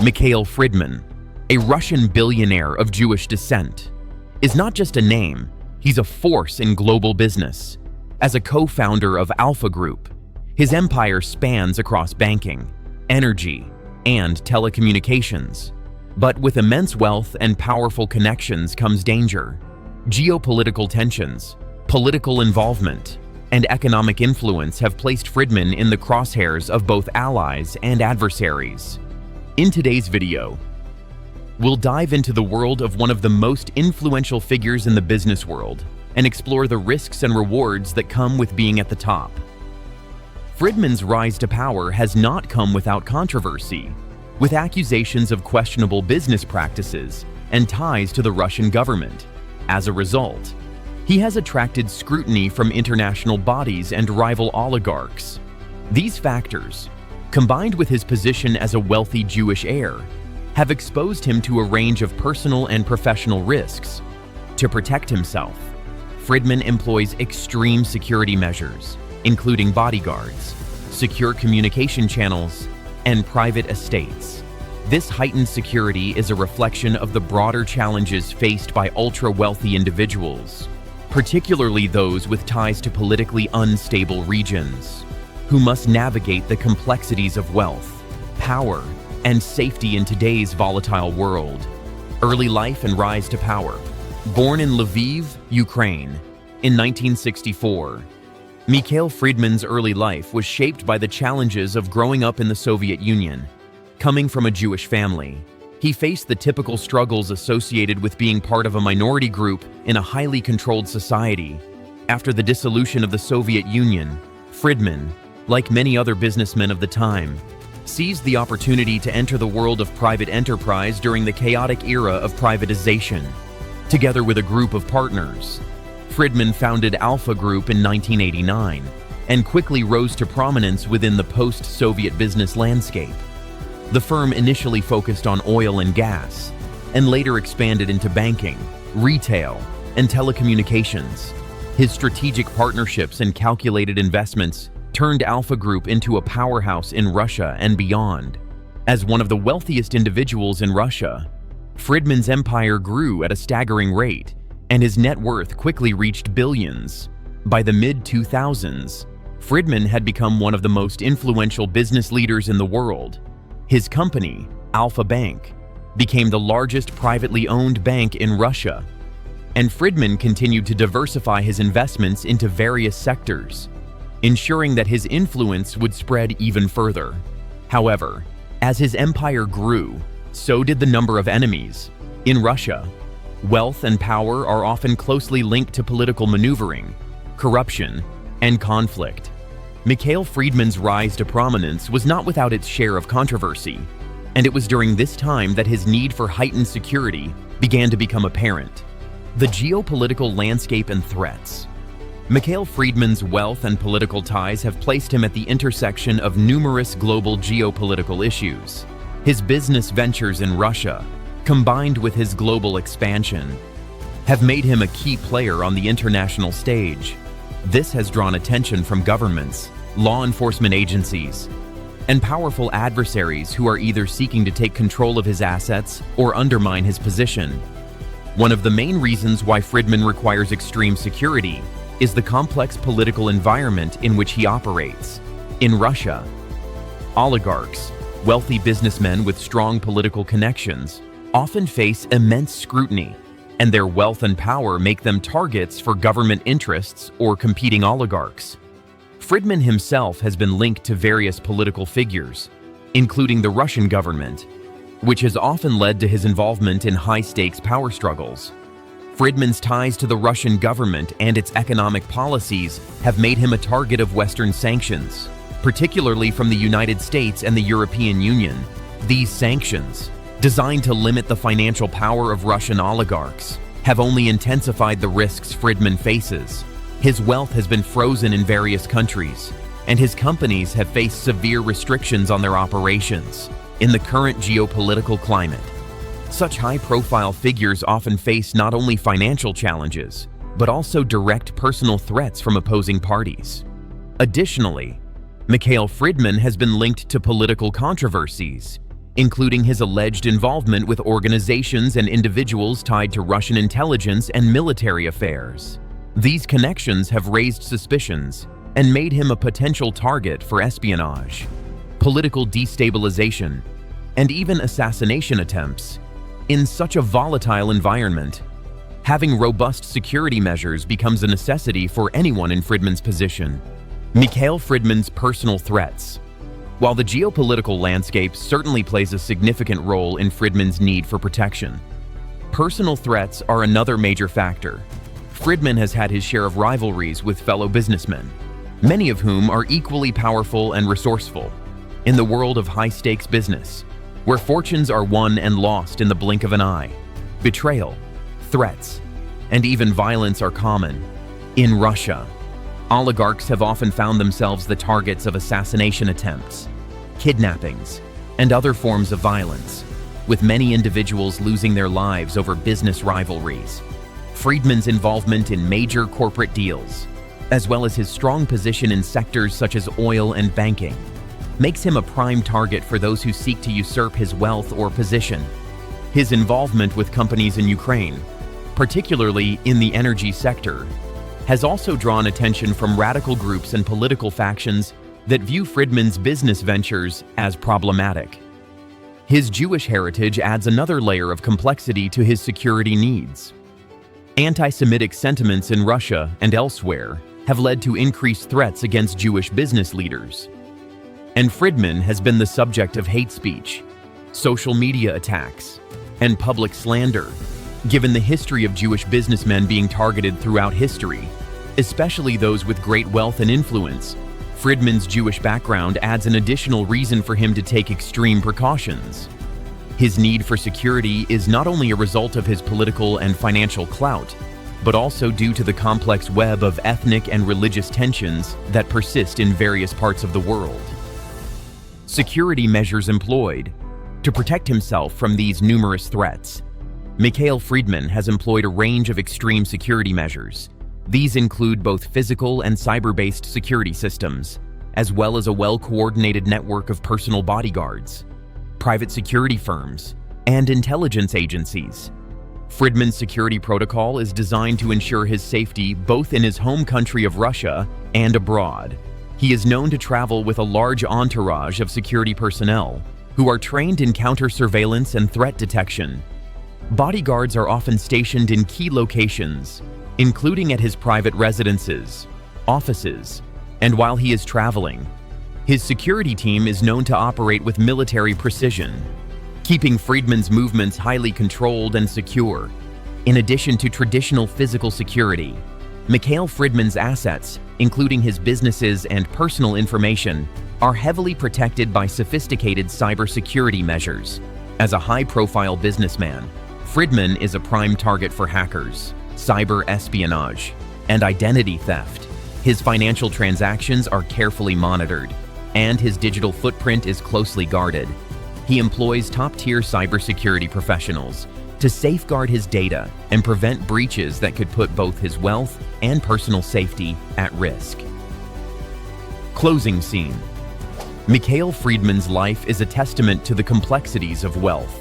Mikhail Fridman, a Russian billionaire of Jewish descent, is not just a name, he's a force in global business. As a co-founder of Alpha Group, his empire spans across banking, energy, and telecommunications. But with immense wealth and powerful connections comes danger. Geopolitical tensions, political involvement, and economic influence have placed Fridman in the crosshairs of both allies and adversaries. In today's video, we'll dive into the world of one of the most influential figures in the business world and explore the risks and rewards that come with being at the top. Fridman's rise to power has not come without controversy, with accusations of questionable business practices and ties to the Russian government. As a result, he has attracted scrutiny from international bodies and rival oligarchs. These factors, combined with his position as a wealthy Jewish heir, have exposed him to a range of personal and professional risks. To protect himself, Fridman employs extreme security measures, including bodyguards, secure communication channels, and private estates. This heightened security is a reflection of the broader challenges faced by ultra-wealthy individuals, particularly those with ties to politically unstable regions, who must navigate the complexities of wealth, power, and safety in today's volatile world. Early life and rise to power. Born in Lviv, Ukraine, in 1964, Mikhail Fridman's early life was shaped by the challenges of growing up in the Soviet Union. Coming from a Jewish family, he faced the typical struggles associated with being part of a minority group in a highly controlled society. After the dissolution of the Soviet Union, Fridman, like many other businessmen of the time, seized the opportunity to enter the world of private enterprise during the chaotic era of privatization. Together with a group of partners, Fridman founded Alpha Group in 1989 and quickly rose to prominence within the post-Soviet business landscape. The firm initially focused on oil and gas, and later expanded into banking, retail, and telecommunications. His strategic partnerships and calculated investments turned Alpha Group into a powerhouse in Russia and beyond. As one of the wealthiest individuals in Russia, Fridman's empire grew at a staggering rate, and his net worth quickly reached billions. By the mid-2000s, Fridman had become one of the most influential business leaders in the world. His company, Alpha Bank, became the largest privately owned bank in Russia, and Fridman continued to diversify his investments into various sectors, ensuring that his influence would spread even further. However, as his empire grew, so did the number of enemies. In Russia, wealth and power are often closely linked to political maneuvering, corruption, and conflict. Mikhail Fridman's rise to prominence was not without its share of controversy, and it was during this time that his need for heightened security began to become apparent. The geopolitical landscape and threats. Mikhail Fridman's wealth and political ties have placed him at the intersection of numerous global geopolitical issues. His business ventures in Russia, combined with his global expansion, have made him a key player on the international stage. This has drawn attention from governments, law enforcement agencies, and powerful adversaries who are either seeking to take control of his assets or undermine his position. One of the main reasons why Fridman requires extreme security is the complex political environment in which he operates. In Russia, oligarchs, wealthy businessmen with strong political connections, often face immense scrutiny, and their wealth and power make them targets for government interests or competing oligarchs. Fridman himself has been linked to various political figures, including the Russian government, which has often led to his involvement in high-stakes power struggles. Fridman's ties to the Russian government and its economic policies have made him a target of Western sanctions, particularly from the United States and the European Union. These sanctions, designed to limit the financial power of Russian oligarchs, have only intensified the risks Fridman faces. His wealth has been frozen in various countries, and his companies have faced severe restrictions on their operations. In the current geopolitical climate, such high-profile figures often face not only financial challenges, but also direct personal threats from opposing parties. Additionally, Mikhail Fridman has been linked to political controversies. including his alleged involvement with organizations and individuals tied to Russian intelligence and military affairs. These connections have raised suspicions and made him a potential target for espionage, political destabilization, and even assassination attempts. In such a volatile environment, having robust security measures becomes a necessity for anyone in Fridman's position. Mikhail Fridman's personal threats. While the geopolitical landscape certainly plays a significant role in Fridman's need for protection, personal threats are another major factor. Fridman has had his share of rivalries with fellow businessmen, many of whom are equally powerful and resourceful. In the world of high-stakes business, where fortunes are won and lost in the blink of an eye, betrayal, threats, and even violence are common. In Russia, oligarchs have often found themselves the targets of assassination attempts, kidnappings, and other forms of violence, with many individuals losing their lives over business rivalries. Fridman's involvement in major corporate deals, as well as his strong position in sectors such as oil and banking, makes him a prime target for those who seek to usurp his wealth or position. His involvement with companies in Ukraine, particularly in the energy sector, has also drawn attention from radical groups and political factions that view Fridman's business ventures as problematic. His Jewish heritage adds another layer of complexity to his security needs. Anti-Semitic sentiments in Russia and elsewhere have led to increased threats against Jewish business leaders. And Fridman has been the subject of hate speech, social media attacks, and public slander, given the history of Jewish businessmen being targeted throughout history, especially those with great wealth and influence. Fridman's Jewish background adds an additional reason for him to take extreme precautions. His need for security is not only a result of his political and financial clout, but also due to the complex web of ethnic and religious tensions that persist in various parts of the world. Security measures employed. To protect himself from these numerous threats, Mikhail Fridman has employed a range of extreme security measures. These include both physical and cyber-based security systems, as well as a well-coordinated network of personal bodyguards, private security firms, and intelligence agencies. Fridman's security protocol is designed to ensure his safety both in his home country of Russia and abroad. He is known to travel with a large entourage of security personnel who are trained in counter-surveillance and threat detection. Bodyguards are often stationed in key locations, including at his private residences, offices, and while he is traveling. His security team is known to operate with military precision, keeping Fridman's movements highly controlled and secure. In addition to traditional physical security, Mikhail Fridman's assets, including his businesses and personal information, are heavily protected by sophisticated cybersecurity measures. As a high-profile businessman, Fridman is a prime target for hackers, cyber espionage, and identity theft. His financial transactions are carefully monitored, and his digital footprint is closely guarded. He employs top-tier cybersecurity professionals to safeguard his data and prevent breaches that could put both his wealth and personal safety at risk. Closing scene. Mikhail Fridman's life is a testament to the complexities of wealth,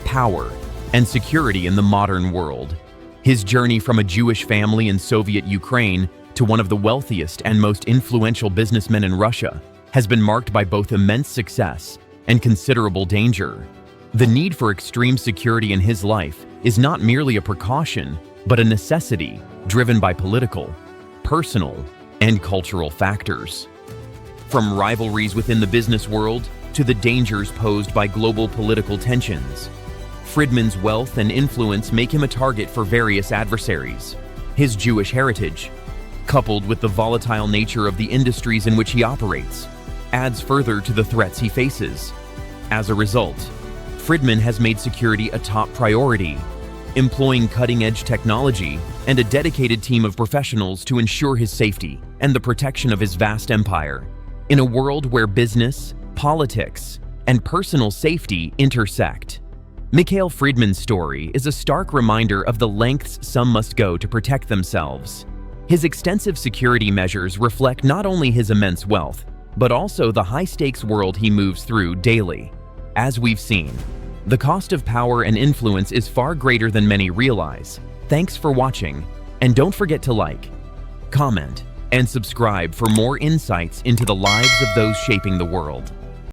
power, and security in the modern world. His journey from a Jewish family in Soviet Ukraine to one of the wealthiest and most influential businessmen in Russia has been marked by both immense success and considerable danger. The need for extreme security in his life is not merely a precaution, but a necessity driven by political, personal, and cultural factors. From rivalries within the business world to the dangers posed by global political tensions, Fridman's wealth and influence make him a target for various adversaries. His Jewish heritage, coupled with the volatile nature of the industries in which he operates, adds further to the threats he faces. As a result, Fridman has made security a top priority, employing cutting-edge technology and a dedicated team of professionals to ensure his safety and the protection of his vast empire. In a world where business, politics, and personal safety intersect, Mikhail Fridman's story is a stark reminder of the lengths some must go to protect themselves. His extensive security measures reflect not only his immense wealth, but also the high-stakes world he moves through daily. As we've seen, the cost of power and influence is far greater than many realize. Thanks for watching, and don't forget to like, comment, and subscribe for more insights into the lives of those shaping the world.